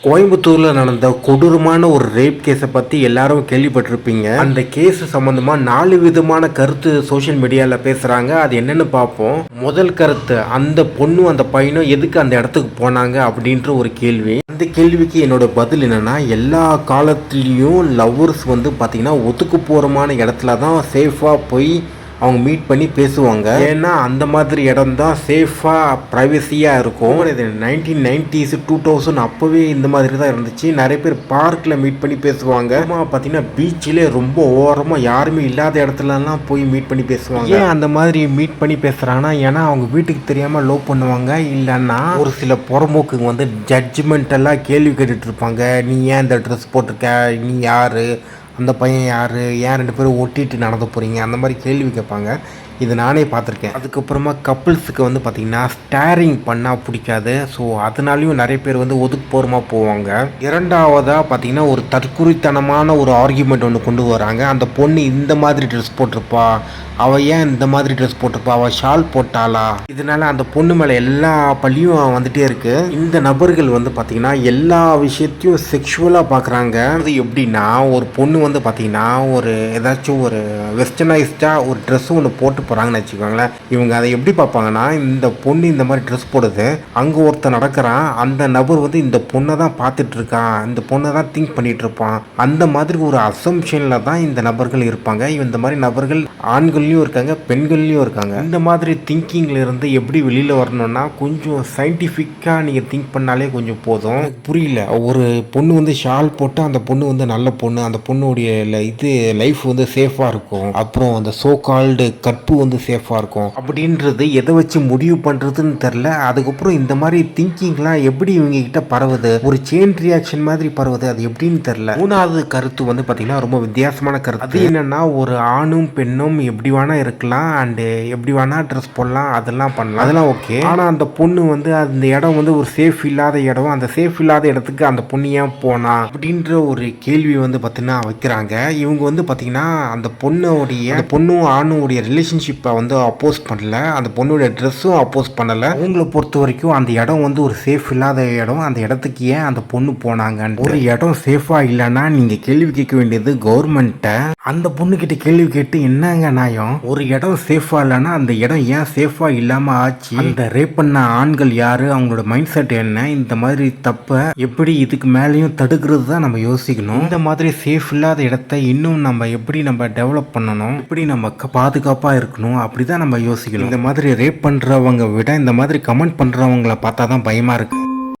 கோயம்புத்தூரில் நடந்த கொடூரமான ஒரு ரேப் கேஸை பற்றி எல்லாரும் கேள்விப்பட்டிருப்பீங்க. அந்த கேஸ் சம்மந்தமாக 4 விதமான கருத்து சோஷியல் மீடியாவில் பேசுகிறாங்க. அது என்னென்னு பார்ப்போம். முதல் கருத்து, அந்த பொண்ணும் அந்த பையனும் எதுக்கு அந்த இடத்துக்கு போனாங்க அப்படின்ற ஒரு கேள்வி. அந்த கேள்விக்கு என்னோட பதில் என்னென்னா, எல்லா காலத்துலேயும் லவ்வர்ஸ் பார்த்தீங்கன்னா ஒதுக்குப்புறமான இடத்துல தான் சேஃபாக போய் அவங்க மீட் பண்ணி பேசுவாங்க. ஏன்னா அந்த மாதிரி இடம் தான் சேஃபாக ப்ரைவசியாக இருக்கும். இது 1990s 2000 அப்போவே இந்த மாதிரி தான் இருந்துச்சு. நிறைய பேர் பார்க்கில் மீட் பண்ணி பேசுவாங்க. பார்த்தீங்கன்னா பீச்சிலே ரொம்ப ஓரமாக யாருமே இல்லாத இடத்துலலாம் போய் மீட் பண்ணி பேசுவாங்க. ஏன் அந்த மாதிரி மீட் பண்ணி பேசுகிறாங்கன்னா, ஏன்னா அவங்க வீட்டுக்கு தெரியாமல் லவ் பண்ணுவாங்க. இல்லைன்னா ஒரு சில புறம்போக்கு ஜட்ஜ்மெண்டெல்லாம் கேள்வி கேட்டுட்டு இருப்பாங்க. நீ ஏன் இந்த ட்ரெஸ் போட்டிருக்க, நீ யார், அந்த பையன் யார், ஏன் 2 பேரும் ஒட்டிட்டு நடந்து போகிறீங்க, அந்த மாதிரி கேள்வி கேட்பாங்க. இது நானே பார்த்துருக்கேன். அதுக்கப்புறமா கப்புள்ஸுக்கு பார்த்திங்கன்னா ஸ்டேரிங் பண்ணால் பிடிக்காது. ஸோ அதனாலையும் நிறைய பேர் ஒதுக்குப்புறமாக போவாங்க. இரண்டாவதாக பார்த்திங்கன்னா ஒரு தற்குறித்தனமான ஒரு ஆர்கியூமெண்ட் ஒன்று கொண்டு வராங்க. அந்த பொண்ணு இந்த மாதிரி ட்ரெஸ் போட்டிருப்பா, அவள் ஏன் இந்த மாதிரி ட்ரெஸ் போட்டிருப்பா, அவள் ஷால் போட்டாளா, இதனால அந்த பொண்ணு மேலே எல்லா பள்ளியும் வந்துட்டே இருக்கு. இந்த நபர்கள் பார்த்திங்கன்னா எல்லா விஷயத்தையும் செக்ஷுவலாக பார்க்குறாங்க. அது எப்படின்னா, ஒரு பொண்ணு பார்த்திங்கன்னா ஒரு ஏதாச்சும் ஒரு வெஸ்டர்னைஸ்டாக ஒரு ட்ரெஸ்ஸும் ஒன்று போட்டு போகிறாங்கன்னு வச்சுக்கோங்களேன். இவங்க அதை எப்படி பார்ப்பாங்கன்னா, இந்த பொண்ணு இந்த மாதிரி ட்ரெஸ் போடுது, அங்கே ஒருத்தர் நடக்கிறான், அந்த நபர் இந்த பொண்ணை தான் பார்த்துட்டு இருக்கான், இந்த பொண்ணை தான் திங்க் பண்ணிட்டு இருப்பான், அந்த மாதிரி ஒரு அசம்ஷனில் தான் இந்த நபர்கள் இருப்பாங்க. இந்த மாதிரி நபர்கள் ஆண்கள்லையும் இருக்காங்க, பெண்கள்லையும் இருக்காங்க. இந்த மாதிரி திங்கிங்ல இருந்து எப்படி வெளியில் வரணும்னா, கொஞ்சம் சயின்டிஃபிக்காக நீங்கள் திங்க் பண்ணாலே கொஞ்சம் போதும். புரியல, ஒரு பொண்ணு ஷால் போட்டு அந்த பொண்ணு நல்ல பொண்ணு, அந்த பொண்ணுடைய லைஃப் சேஃபாக இருக்கும், அப்புறம் அந்த சோ கால்டு கற்பு சேஃபாக இருக்கும் அப்படின்றது எதை வச்சு முடிவு பண்ணுறதுன்னு தெரில. அதுக்கப்புறம் இந்த மாதிரி திங்கிங்லாம் எப்படி இவங்க கிட்ட பரவுது, ஒரு செயின் ரியாக்ஷன் மாதிரி பரவுது, அது எப்படின்னு தெரில. 3வது கருத்து பார்த்தீங்கன்னா ரொம்ப வித்தியாசமான கருத்து. அது என்னன்னா, ஒரு ஆணும் பெண்ணும் எப்படி வேணா இருக்கலாம், அண்டு எப்படி வேணா ட்ரெஸ் போடலாம், அதெல்லாம் பண்ணலாம், அதெல்லாம் ஓகே. ஆனால் அந்த பொண்ணு அந்த இடம் ஒரு சேஃப் இல்லாத இடம், அந்த சேஃப் இல்லாத இடத்துக்கு அந்த பொண்ணு ஏன் போனா அப்படின்ற ஒரு கேள்வி பார்த்தீங்கன்னா வைக்கிறாங்க. இவங்க பார்த்தீங்கன்னா அந்த பொண்ணும் ஆணுடைய ரிலேஷன்ஷிப்பை அப்போஸ் பண்ணல, அந்த பொண்ணுடைய ட்ரெஸ்ஸும் அப்போஸ் பண்ணலை. அவங்கள பொறுத்த வரைக்கும் அந்த இடம் ஒரு சேஃப் இல்லாத இடம், அந்த இடத்துக்கு ஏன் அந்த பொண்ணு போனாங்க. ஒரு இடம் சேஃபாக இல்லைன்னா நீங்கள் கேள்வி கேட்க வேண்டியது கவர்மெண்ட்டை. அந்த பொண்ணுக்கிட்ட கேள்வி கேட்டு என்னங்க நியாயம்? ஒரு இடம் சேஃபாக இல்லைன்னா அந்த இடம் ஏன் சேஃபாக இல்லாமல் ஆச்சு? அந்த ரேப் பண்ண ஆண்கள் யாரு, அவங்களோட மைண்ட் செட் என்ன, இந்த மாதிரி தப்பை எப்படி இதுக்கு மேலேயும் தடுக்கிறது தான் நம்ம யோசிக்கணும். இந்த மாதிரி சேஃப் இல்லாத இடத்த இன்னும் நம்ம எப்படி டெவலப் பண்ணணும், எப்படி நம்ம பாதுகாப்பாக இருக்கணும், அப்படிதான் நம்ம யோசிக்கணும். இந்த மாதிரி ரேப் பண்ணுறவங்க விட இந்த மாதிரி கமெண்ட் பண்ணுறவங்கள பார்த்தா தான் பயமாக இருக்கு.